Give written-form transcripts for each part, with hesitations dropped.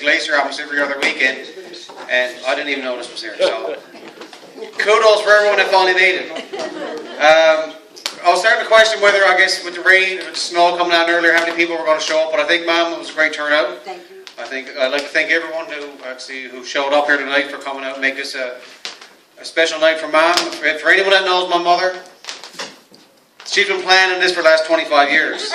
glacier almost every other weekend, and I didn't even know this was here. So kudos for everyone that finally made it. I was starting to question whether, I guess, with the rain, with the snow coming down earlier, how many people were going to show up. But I think, Ma'am, it was a great turnout. Thank you. I'd like to thank everyone who showed up here tonight for coming out and make this a special night for Mom. For anyone that knows my mother, she's been planning this for the last 25 years.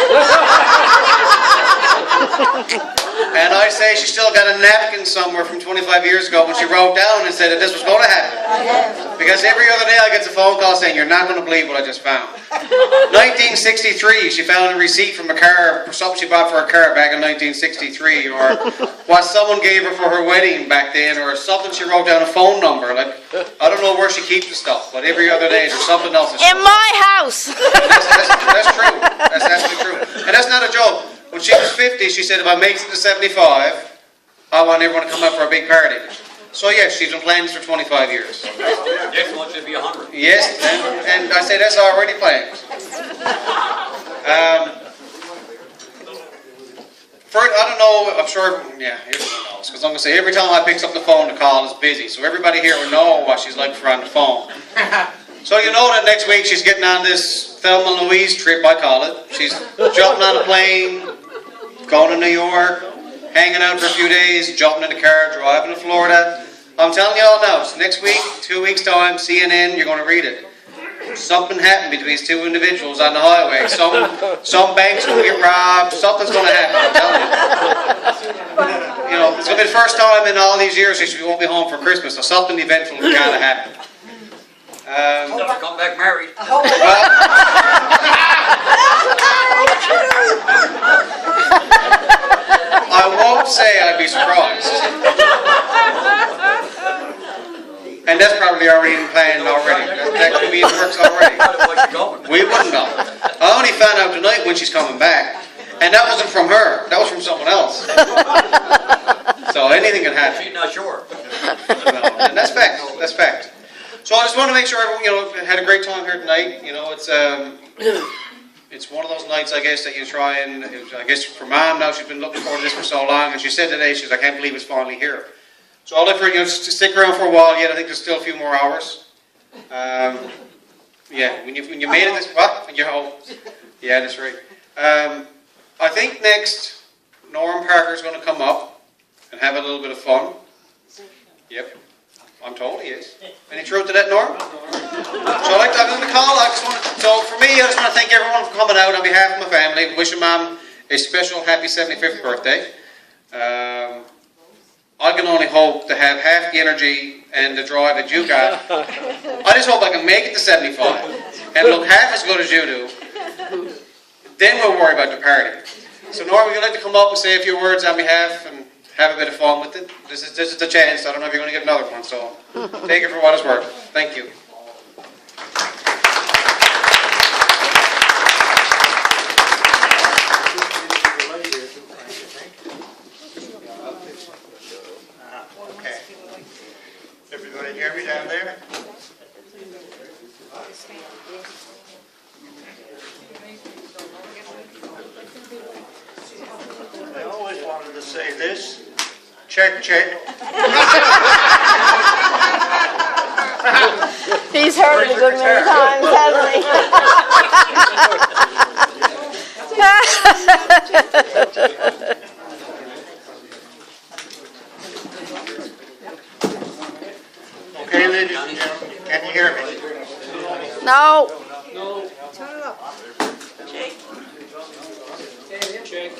And I say she still got a napkin somewhere from 25 years ago when she wrote down and said that this was going to happen. Because every other day I get a phone call saying, "You're not going to believe what I just found." 1963, she found a receipt from a car, something she bought for a car back in 1963, or what someone gave her for her wedding back then, or something she wrote down a phone number. Like, I don't know where she keeps the stuff, but every other day there's something else. In my house! That's true. That's absolutely true. And that's not a joke. When she was 50, she said, if I make it to 75, I want everyone to come out for a big party. So yes, she's been planning this for 25 years. Next one should be 100. Yes, and I say that's already planned. I don't know, I'm sure, yeah, everyone knows. Because I'm going to say, every time I pick up the phone, the call is busy. So everybody here will know what she's like for on the phone. So you know that next week she's getting on this Thelma and Louise trip, I call it. She's jumping on a plane, going to New York, hanging out for a few days, jumping in the car, driving to Florida. I'm telling you all now, so next week, 2 weeks' time, CNN, you're going to read it. Something happened between these two individuals on the highway. Some banks will get robbed. Something's going to happen, I'm telling you. You know, it's going to be the first time in all these years she won't be home for Christmas, so something eventful will kind of happen. Never come back married. I won't say I'd be surprised. And that's probably already in plan already. That could be in the works already. We wouldn't know. I only found out tonight when she's coming back. And that wasn't from her. That was from someone else. So anything can happen. She's not sure. And that's fact. That's fact. So I just want to make sure everyone, had a great time here tonight. It's one of those nights, I guess, that you try and, I guess for Mom now, she's been looking forward to this for so long, and she said today, I can't believe it's finally here. So I'll let her, to stick around for a while yet. I think there's still a few more hours. Yeah, when you made it this, what? When you're home. Yeah, that's right. I think next, Norm Parker's going to come up and have a little bit of fun. Yep. I'm told he is. Any truth to that, Norm? So I'd like to have the call. So for me, I just want to thank everyone for coming out on behalf of my family. Wishing Mom a special happy 75th birthday. I can only hope to have half the energy and the drive that you got. I just hope I can make it to 75 and look half as good as you do. Then we'll worry about the party. So Norm, would you like to come up and say a few words on behalf and have a bit of fun with it? This is the chance. I don't know if you're going to get another one, so take it for what it's worth. Thank you. Okay. Everybody hear me down there? I always wanted to say this. Check, check. He's heard it a good many times, hasn't he? Okay, ladies and gentlemen, can you hear me? No. Turn it up. Check. Check.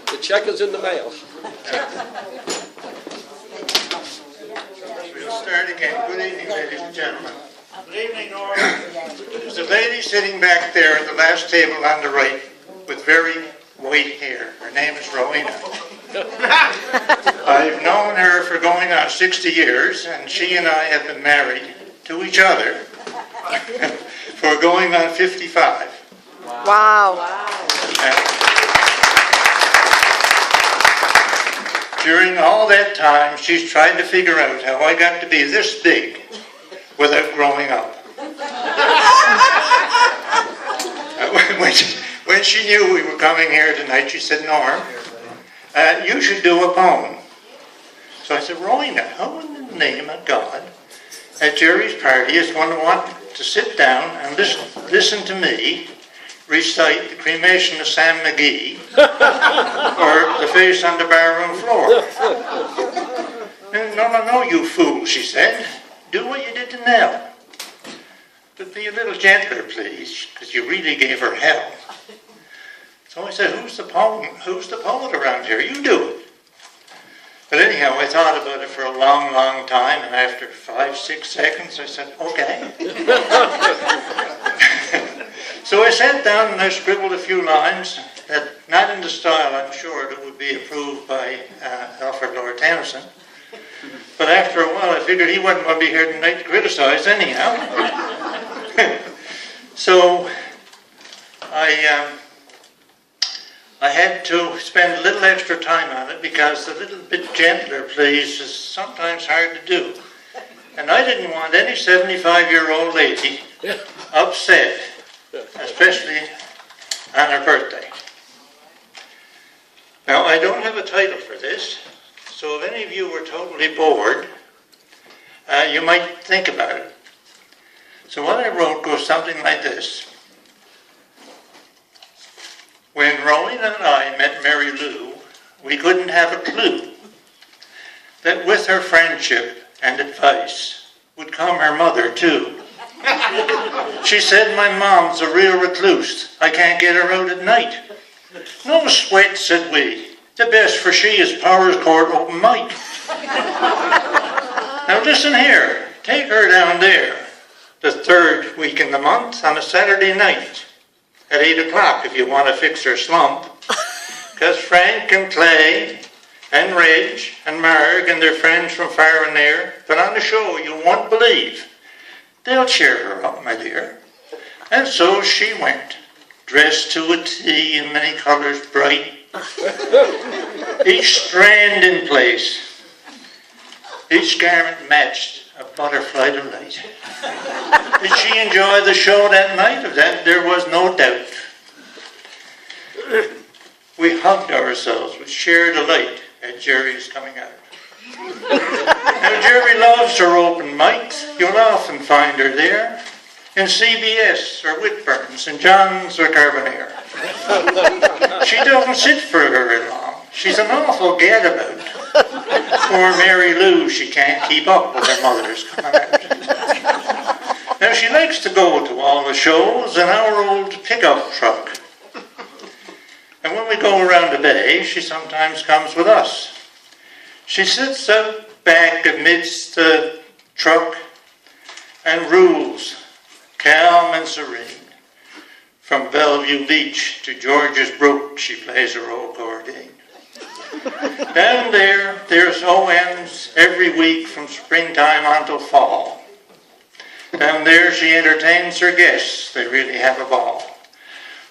The check is in the mail. We'll start again. Good evening, ladies and gentlemen. Good evening, Norm. There's a lady sitting back there at the last table on the right with very white hair. Her name is Rowena. I've known her for going on 60 years, and she and I have been married to each other for going on 55. Wow. During all that time, she's tried to figure out how I got to be this big without growing up. when she knew we were coming here tonight, she said, Norm, you should do a poem. So I said, Rowena, how in the name of God at Jerry's party is going to want to sit down and listen to me recite the cremation of Sam McGee or the face on the barroom floor? No, you fool, she said. Do what you did to Nell. But be a little gentler, please, because you really gave her hell. So I said, who's the poet around here? You do it. But anyhow, I thought about it for a long, long time, and after 5-6 seconds, I said, okay. So I sat down and I scribbled a few lines, that not in the style, I'm sure, that would be approved by Alfred Lord Tennyson. But after a while, I figured he wasn't going to be here tonight to criticize anyhow. So I had to spend a little extra time on it because a little bit gentler, please, is sometimes hard to do. And I didn't want any 75-year-old lady upset, especially on her birthday. Now, I don't have a title for this, so if any of you were totally bored, you might think about it. So what I wrote goes something like this. When Rowena and I met Mary Lou, we couldn't have a clue that with her friendship and advice would come her mother too. She said, my mom's a real recluse. I can't get her out at night. No sweat, said we. The best for she is Powers Court open mic. Now listen here. Take her down there, the third week in the month, on a Saturday night at 8 o'clock if you want to fix her slump. Because Frank and Clay and Reg and Marg and their friends from far and near put on a show you won't believe. They'll cheer her up, my dear. And so she went, dressed to a T in many colors bright, each strand in place, each garment matched a butterfly delight. Did she enjoy the show that night? Of that there was no doubt. We hugged ourselves with sheer delight at Jerry's coming out. Now Jerry loves her open mics. You'll often find her there in CBS or Whitburn's and John's or Carbonear. She doesn't sit for very long. She's an awful gadabout. Poor Mary Lou, she can't keep up with her mother's coming out. Now she likes to go to all the shows in our old pickup truck. And when we go around the bay, she sometimes comes with us. She sits out back amidst the truck and rules, calm and serene. From Bellevue Beach to George's Brook, she plays her old accordion. Down there, there's OMs every week from springtime until fall. Down there, she entertains her guests. They really have a ball.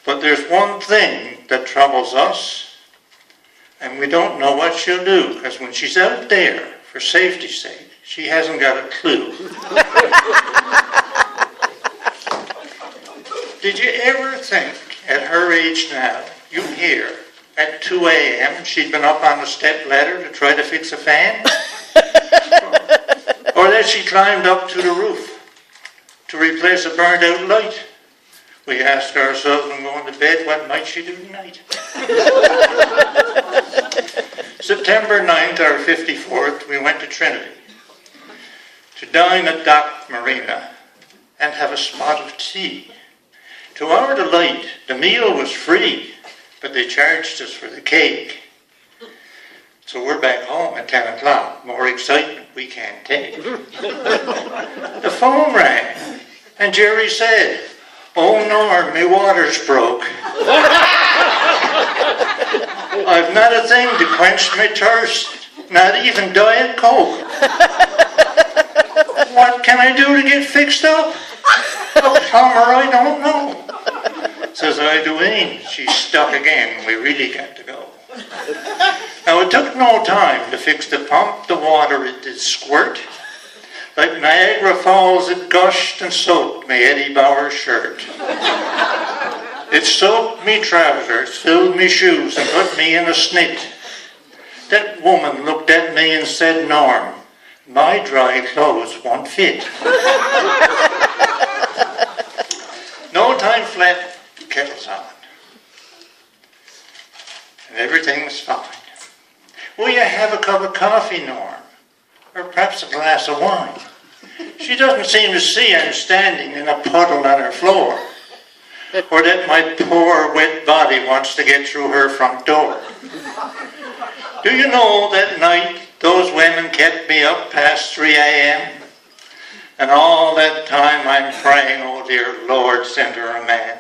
But there's one thing that troubles us, and we don't know what she'll do, because when she's out there, for safety's sake, she hasn't got a clue. Did you ever think, at her age now, you hear, at 2 a.m., she'd been up on a step ladder to try to fix a fan? Or that she climbed up to the roof to replace a burned out light? We ask ourselves when going to bed, what might she do tonight? September 9th, our 54th, we went to Trinity to dine at Dock Marina and have a spot of tea. To our delight, the meal was free, but they charged us for the cake. So we're back home at 10 o'clock. More excitement we can't take. The phone rang, and Jerry said, "Oh, Norm, my water's broke. I've not a thing to quench my thirst, not even Diet Coke. What can I do to get fixed up? Oh, Plumber, I don't know." Says I, Dwayne, she's stuck again. We really got to go. Now, it took no time to fix the pump. The water, it did squirt. Like Niagara Falls, it gushed and soaked my Eddie Bauer shirt. It soaked me trousers, filled me shoes, and put me in a snit. That woman looked at me and said, Norm, my dry clothes won't fit. No time flat, kettle's on. And everything was fine. Will you have a cup of coffee, Norm? Or perhaps a glass of wine? She doesn't seem to see I'm standing in a puddle on her floor, or that my poor wet body wants to get through her front door. Do you know that night those women kept me up past 3 a.m.? And all that time I'm praying, oh dear Lord, send her a man.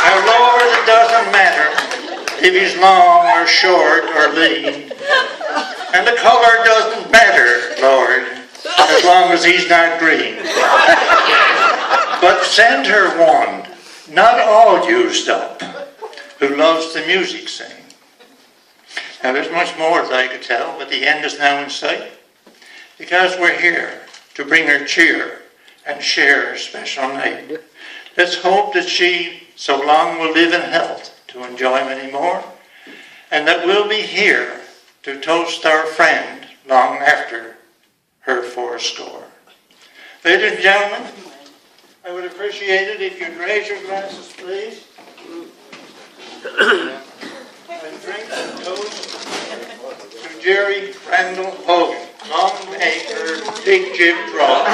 Now Lord, it doesn't matter if he's long or short or lean. And the color doesn't matter, Lord, as long as he's not green. But send her one, not all used up, who loves the music sing. Now there's much more that I could tell, but the end is now in sight, because we're here to bring her cheer and share her special night. Let's hope that she so long will live in health to enjoy many more, and that we'll be here to toast our friend long after her fourscore. Ladies and gentlemen, I would appreciate it if you'd raise your glasses, please. And drink a toast to Jerry Randall Hogan. Long may her big jib draw.